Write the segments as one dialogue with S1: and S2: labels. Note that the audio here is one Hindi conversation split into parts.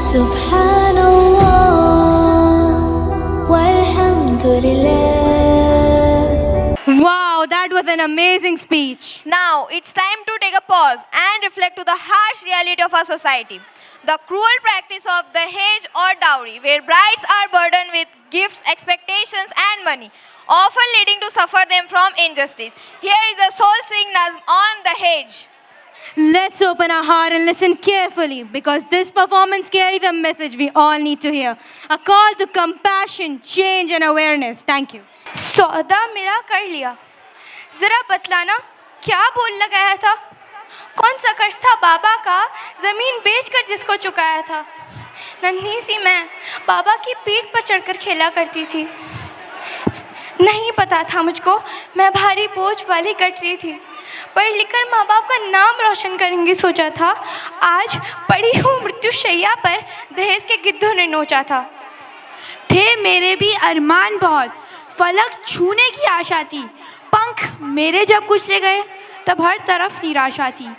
S1: Subhanallah, walhamdulillah.
S2: Wow, that was an amazing speech.
S3: Now it's time to take a pause and reflect to the harsh reality of our society. The cruel practice of Dahej or dowry, where brides are burdened with gifts, expectations and money, often leading to suffer them from injustice. Here is the soul-singing Nazm on Dahej.
S2: Let's open our heart and listen carefully because this performance carries a message we all need to hear. A call to compassion, change and awareness. Thank you.
S4: सौदा मेरा कर लिया, जरा बतलाना क्या बोल लगाया था? कौन सा कर्ज था बाबा का ज़मीन बेचकर जिसको चुकाया था? नन्ही सी मैं बाबा की पीठ पर चढ़कर खेला करती थी। नहीं पता था मुझको मैं भारी बोझ वाली कटरी थी। पढ़ लिखकर माँ बाप का नाम रोशन करेंगी सोचा था। आज पड़ी हूँ मृत्युशैया पर, दहेज के गिद्धों ने नोचा था।
S5: थे मेरे भी अरमान बहुत, फलक छूने की आशा थी। पंख मेरे जब कुचले गए तब हर तरफ निराशा थी।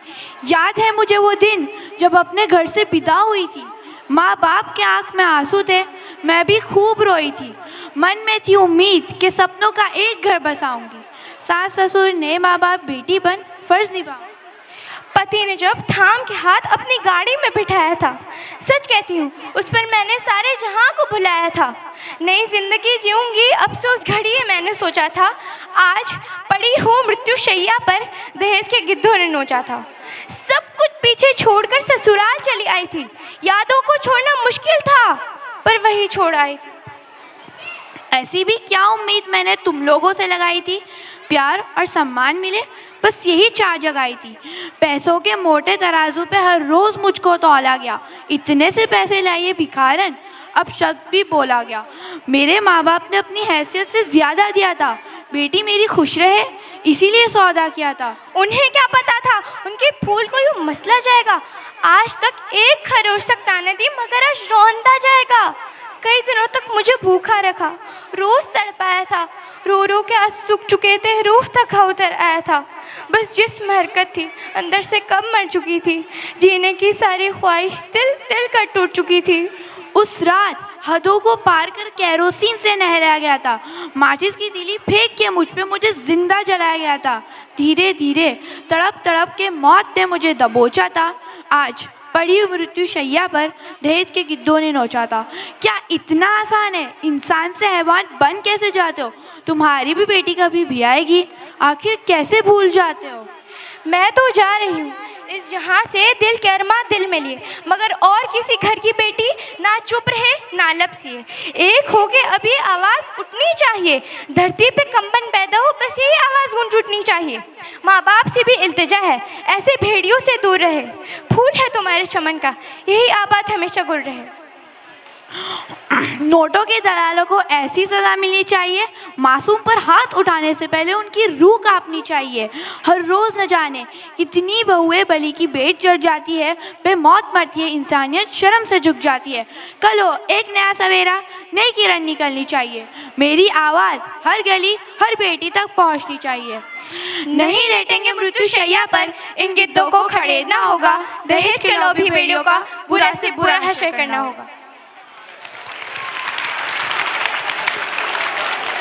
S5: याद है मुझे वो दिन जब अपने घर से विदा हुई थी। माँ बाप के आँख में आंसू थे, मैं भी खूब रोई थी। मन में थी उम्मीद कि सपनों का एक घर बसाऊंगी। सास ससुर ने माँ बाप बेटी बन फर्ज निभाऊं।
S4: पति ने जब थाम के हाथ अपनी गाड़ी में बिठाया था, सच कहती हूँ उस पर मैंने सारे जहां को भुलाया था। नई जिंदगी जीऊंगी अब से उस घड़ी मैंने सोचा था। आज पड़ी हूँ मृत्युशैया पर, दहेज के गिद्धों ने नोचा था। सब कुछ पीछे छोड़कर ससुराल चली आई थी। यादों को छोड़ना मुश्किल था पर वही छोड़ आई थी।
S5: ऐसी भी क्या उम्मीद मैंने तुम लोगों से लगाई थी, प्यार और सम्मान मिले बस यही चाह जगाई थी। पैसों के मोटे तराजू पे हर रोज़ मुझको तौला गया। इतने से पैसे लाइए भिखारन, अब शब्द भी बोला गया। मेरे माँ बाप ने अपनी हैसियत से ज़्यादा दिया था, बेटी मेरी खुश रहे इसीलिए सौदा किया था।
S4: उन्हें क्या पता था उनके फूल को यूँ मसला जाएगा। आज तक एक खरोश तक ताने दी मगर आज रौंदा जाएगा। कई दिनों तक मुझे भूखा रखा, रोज़ तड़पाया था। रो रो के आज सूख चुके थे, रूह तक उतर आया था। बस जिस्म हरकत थी, अंदर से कब मर चुकी थी। जीने की सारी ख्वाहिश तिल तिल कर टूट चुकी थी।
S5: उस रात हदों को पार कर कैरोसिन से नहलाया गया था। माचिस की तीली फेंक के मुझ पे मुझे जिंदा जलाया गया था। धीरे धीरे तड़प तड़प के मौत ने मुझे दबोचा था। आज पड़ी हुई मृत्युशैया पर दहेज के गिद्धों ने नोचा था। क्या इतना आसान है? इंसान से हैवान बन कैसे जाते हो? तुम्हारी भी बेटी कभी भी आएगी, आखिर कैसे भूल जाते हो?
S4: मैं तो जा रही हूँ इस जहाँ से, दिल के अरमां दिल में लिए, मगर और किसी घर की बेटी ना चुप रहे ना लपसिए। एक होके अभी आवाज़ उठनी चाहिए, धरती पे कंपन पैदा हो बस यही आवाज़ गूंज उठनी चाहिए। माँ बाप से भी इल्तिजा है ऐसे भेड़ियों से दूर रहे। फूल है तुम्हारे चमन का, यही आबाद हमेशा गुल रहे।
S5: नोटों के दलालों को ऐसी सज़ा मिलनी चाहिए, मासूम पर हाथ उठाने से पहले उनकी रूह कांपनी चाहिए। हर रोज़ न जाने कितनी बहुएं बलि की भेंट चढ़ जाती है, बेमौत मरती है इंसानियत, शर्म से झुक जाती है। कल हो एक नया सवेरा, नई किरण निकलनी चाहिए। मेरी आवाज़ हर गली हर बेटी तक पहुंचनी चाहिए। नहीं लेटेंगे मृत्युशैया पर, इन गिद्धों को खड़ेरना होगा। दहेज के लोभी बेड़ियों का बुरा से बुरा हश्र करना होगा।